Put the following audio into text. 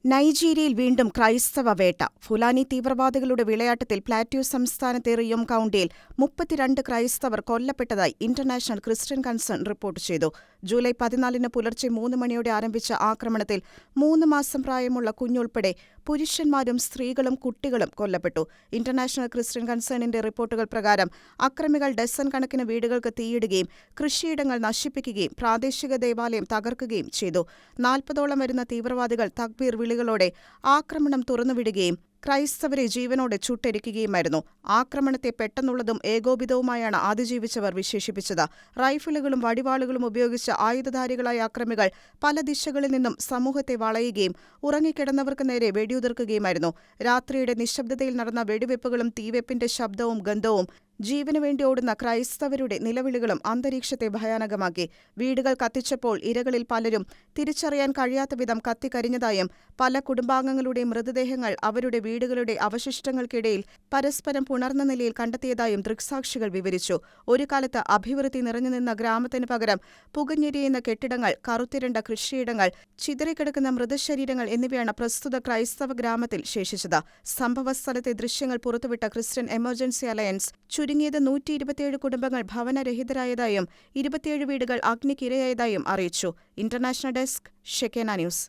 നൈജീരിയയിൽ വീണ്ടും ക്രൈസ്തവ വേട്ട. ഫുലാനി തീവ്രവാദികളുടെ വിളയാട്ടത്തിൽ പ്ലാറ്റ്യൂ സംസ്ഥാനത്തെ റിയോം കൗണ്ടിയിൽ 32 ക്രൈസ്തവർ കൊല്ലപ്പെട്ടതായി ഇന്റർനാഷണൽ ക്രിസ്ത്യൻ കൺസേൺ റിപ്പോർട്ട് ചെയ്തു. ജൂലൈ 14 പുലർച്ചെ 3 മണിയോടെ ആരംഭിച്ച ആക്രമണത്തിൽ 3 മാസം പ്രായമുള്ള കുഞ്ഞുൾപ്പെടെ പുരുഷന്മാരും സ്ത്രീകളും കുട്ടികളും കൊല്ലപ്പെട്ടു. ഇന്റർനാഷണൽ ക്രിസ്ത്യൻ കൺസേണിന്റെ റിപ്പോർട്ടുകൾ പ്രകാരം അക്രമികൾ ഡസൻ കണക്കിന് വീടുകൾക്ക് തീയിടുകയും കൃഷിയിടങ്ങൾ നശിപ്പിക്കുകയും പ്രാദേശിക ദേവാലയം തകർക്കുകയും ചെയ്തു. 40ഓളം വരുന്ന തീവ്രവാദികൾ തക്ബീർ വിളികളോടെ ആക്രമണം തുറന്നുവിടുകയും ക്രൈസ്തവരെ ജീവനോടെ ചുട്ടെരിക്കുകയുമായിരുന്നു. ആക്രമണത്തെ പെട്ടെന്നുള്ളതും ഏകോപിതവുമായാണ് അതിജീവിച്ചവർ വിശേഷിപ്പിച്ചത്. റൈഫിളുകളും വടിവാളുകളും ഉപയോഗിച്ച ആയുധധാരികളായ അക്രമികൾ പല ദിശകളിൽ നിന്നും സമൂഹത്തെ വളയുകയും ഉറങ്ങിക്കിടന്നവർക്ക് നേരെ വെടിയുതിർക്കുകയുമായിരുന്നു. രാത്രിയുടെ നിശബ്ദതയിൽ നടന്ന വെടിവെപ്പുകളും തീവെപ്പിന്റെ ശബ്ദവും ഗന്ധവും ജീവനുവേണ്ടി ഓടുന്ന ക്രൈസ്തവരുടെ നിലവിളികളും അന്തരീക്ഷത്തെ ഭയാനകമാക്കി. വീടുകൾ കത്തിച്ചപ്പോൾ ഇരകളിൽ പലരും തിരിച്ചറിയാൻ കഴിയാത്ത വിധം കത്തിക്കരിഞ്ഞതായും പല കുടുംബാംഗങ്ങളുടെയും മൃതദേഹങ്ങൾ അവരുടെ വീടുകളുടെ അവശിഷ്ടങ്ങൾക്കിടയിൽ പരസ്പരം പുണർന്ന നിലയിൽ കണ്ടെത്തിയതായും ദൃക്സാക്ഷികൾ വിവരിച്ചു. ഒരു കാലത്ത് അഭിവൃദ്ധി നിറഞ്ഞുനിന്ന ഗ്രാമത്തിന് പകരം പുകഞ്ഞെരിയുന്ന കെട്ടിടങ്ങൾ, കറുത്തിരണ്ട കൃഷിയിടങ്ങൾ, ചിതറിക്കിടക്കുന്ന മൃതശരീരങ്ങൾ എന്നിവയാണ് പ്രസ്തുത ക്രൈസ്തവ ഗ്രാമത്തിൽ ശേഷിച്ചത്. സംഭവസ്ഥലത്തെ ദൃശ്യങ്ങൾ പുറത്തുവിട്ട ക്രിസ്ത്യൻ എമർജൻസി അലയൻസ് ചുരുങ്ങിയത് 127 കുടുംബങ്ങൾ ഭവനരഹിതരായതായും 27 വീടുകൾ അഗ്നിക്കിരയായതായും അറിയിച്ചു. International desk, Shekinah news.